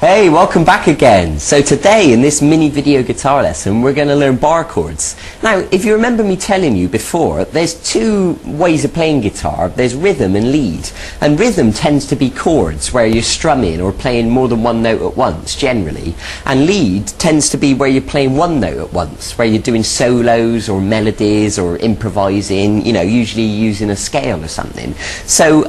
Hey, welcome back again. So today in this mini video guitar lesson we're going to learn bar chords. Now if you remember me telling you before, there's two ways of playing guitar. There's rhythm and lead, and rhythm tends to be chords where you're strumming or playing more than one note at once generally, and lead tends to be where you're playing one note at once, where you're doing solos or melodies or improvising, you know, usually using a scale or something. So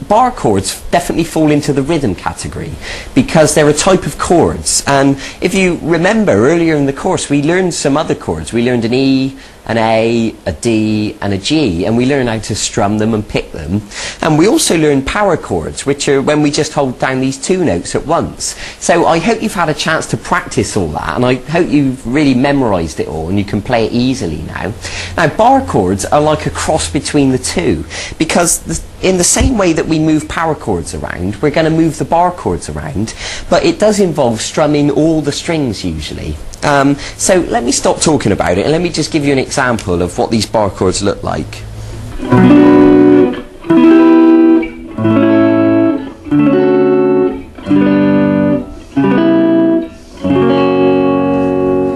bar chords definitely fall into the rhythm category because they're a type of chords. And if you remember earlier in the course we learned some other chords. We learned an E, an A, a D and a G, and we learn how to strum them and pick them. And we also learn power chords, which are when we just hold down these two notes at once. So I hope you've had a chance to practice all that, and I hope you've really memorized it all and you can play it easily now. Now bar chords are like a cross between the two, because in the same way that we move power chords around, we're going to move the bar chords around, but it does involve strumming all the strings usually. So let me stop talking about it and let me just give you an example of what these bar chords look like.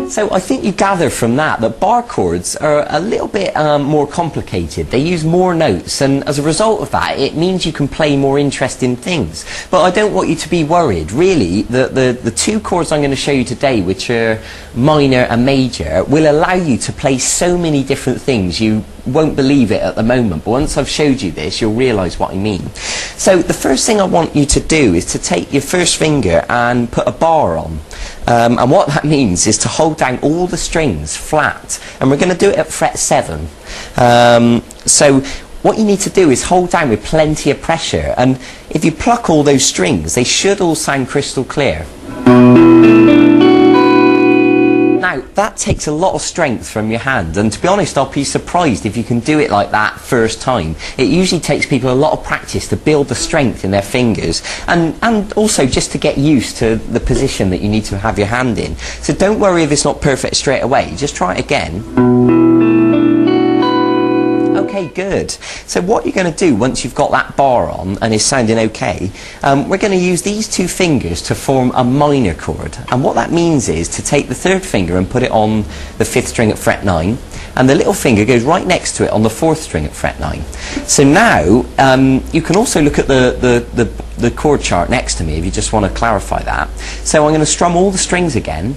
So I think you gather from that bar chords are a little bit more complicated. They use more notes, and as a result of that it means you can play more interesting things. But I don't want you to be worried. Really, the two chords I'm going to show you today, which are minor and major, will allow you to play so many different things you won't believe it at the moment, but once I've showed you this you'll realise what I mean. So the first thing I want you to do is to take your first finger and put a bar on. And what that means is to hold down all the strings flat, and we're going to do it at fret 7. So what you need to do is hold down with plenty of pressure, and if you pluck all those strings they should all sound crystal clear. Now that takes a lot of strength from your hand, and to be honest I'll be surprised if you can do it like that first time. It usually takes people a lot of practice to build the strength in their fingers, and also just to get used to the position that you need to have your hand in. So don't worry if it's not perfect straight away, just try it again. Okay, good. So what you're going to do once you've got that bar on and it's sounding okay, we're going to use these two fingers to form a minor chord. And what that means is to take the third finger and put it on the 5th string at fret 9, and the little finger goes right next to it on the 4th string at fret 9. So now you can also look at the chord chart next to me if you just want to clarify that. So I'm going to strum all the strings again.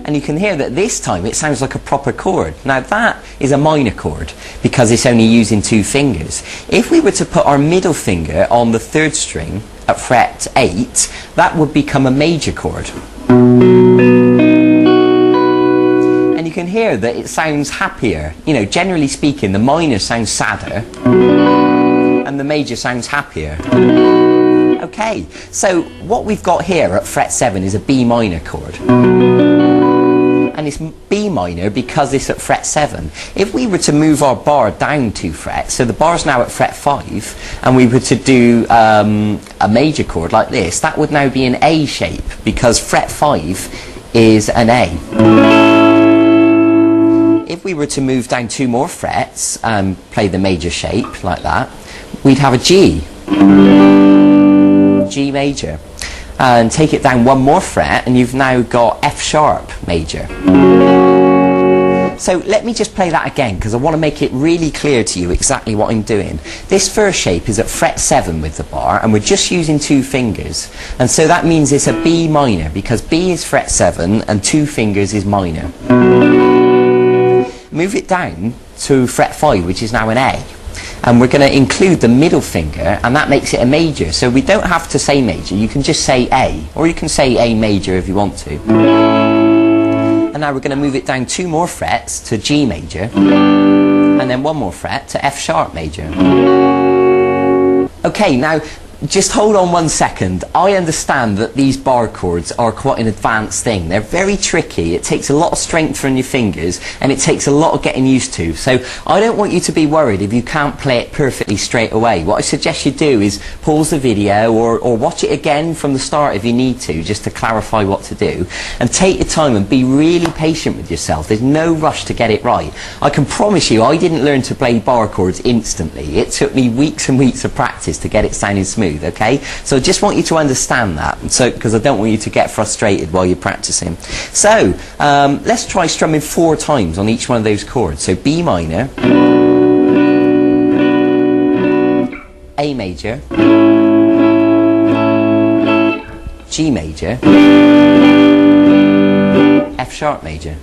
And you can hear that this time it sounds like a proper chord. Now that is a minor chord because it's only using two fingers. If we were to put our middle finger on the 3rd string at fret 8, that would become a major chord. And you can hear that it sounds happier. You know, generally speaking, the minor sounds sadder and the major sounds happier. Okay, so what we've got here at fret 7 is a B minor chord. And it's B minor because it's at fret 7. If we were to move our bar down 2 frets, so the bar's now at fret 5, and we were to do a major chord like this, that would now be an A shape because fret 5 is an A. If we were to move down 2 more frets and play the major shape like that, we'd have a G. G major. And take it down 1 more fret and you've now got F sharp major. So let me just play that again because I want to make it really clear to you exactly what I'm doing. This first shape is at fret 7 with the bar, and we're just using 2 fingers, and so that means it's a B minor because B is fret 7 and 2 fingers is minor. Move it down to fret 5, which is now an A. And we're going to include the middle finger, and that makes it a major. So we don't have to say major, you can just say A, or you can say A major if you want to. And now we're going to move it down 2 more frets to G major, and then 1 more fret to F sharp major. Okay, now just hold on 1 second. I understand that these bar chords are quite an advanced thing. They're very tricky. It takes a lot of strength from your fingers and it takes a lot of getting used to. So I don't want you to be worried if you can't play it perfectly straight away. What I suggest you do is pause the video or watch it again from the start if you need to, just to clarify what to do. And take your time and be really patient with yourself. There's no rush to get it right. I can promise you I didn't learn to play bar chords instantly. It took me weeks and weeks of practice to get it sounding smooth. smooth, okay? So I just want you to understand that, so because I don't want you to get frustrated while you're practicing. So let's try strumming 4 times on each one of those chords. So B minor, A major, G major, F sharp major.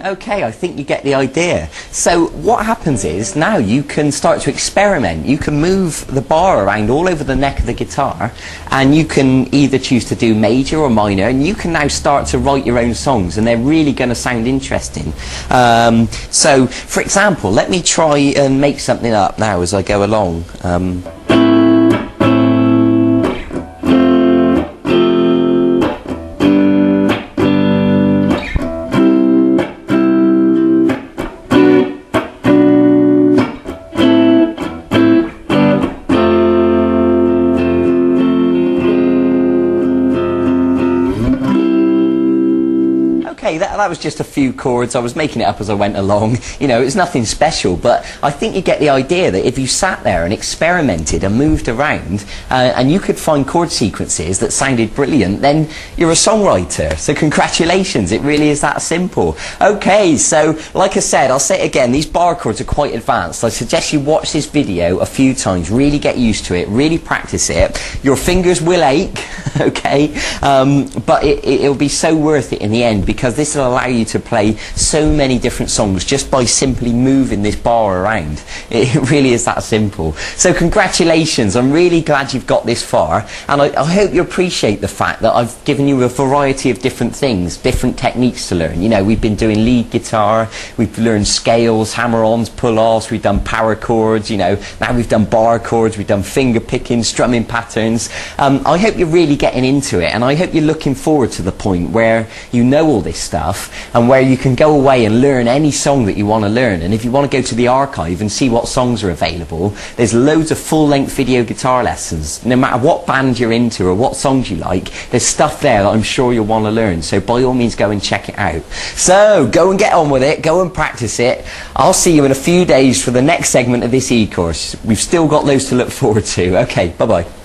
Okay, I think you get the idea. So what happens is now you can start to experiment. You can move the bar around all over the neck of the guitar, and you can either choose to do major or minor, and you can now start to write your own songs, and they're really going to sound interesting. So for example, let me try and make something up now as I go along. Okay, that was just a few chords. I was making it up as I went along. You know, it's nothing special, but I think you get the idea that if you sat there and experimented and moved around and you could find chord sequences that sounded brilliant, then you're a songwriter. So congratulations, it really is that simple. Okay, so like I said, I'll say it again, these bar chords are quite advanced. I suggest you watch this video a few times, really get used to it, really practice it. Your fingers will ache, okay, but it'll be so worth it in the end, because this will allow you to play so many different songs just by simply moving this bar around. It really is that simple. So congratulations, I'm really glad you've got this far, and I hope you appreciate the fact that I've given you a variety of different things, different techniques to learn. You know, we've been doing lead guitar, we've learned scales, hammer-ons, pull-offs, we've done power chords, you know, now we've done bar chords, we've done finger picking, strumming patterns. I hope you're really getting into it, and I hope you're looking forward to the point where you know all this stuff and where you can go away and learn any song that you want to learn. And if you want to go to the archive and see what songs are available, there's loads of full-length video guitar lessons. No matter what band you're into or what songs you like, there's stuff there that I'm sure you'll want to learn. So by all means, go and check it out. So go and get on with it, go and practice it. I'll see you in a few days for the next segment of this e-course. We've still got loads to look forward to. Okay, bye-bye.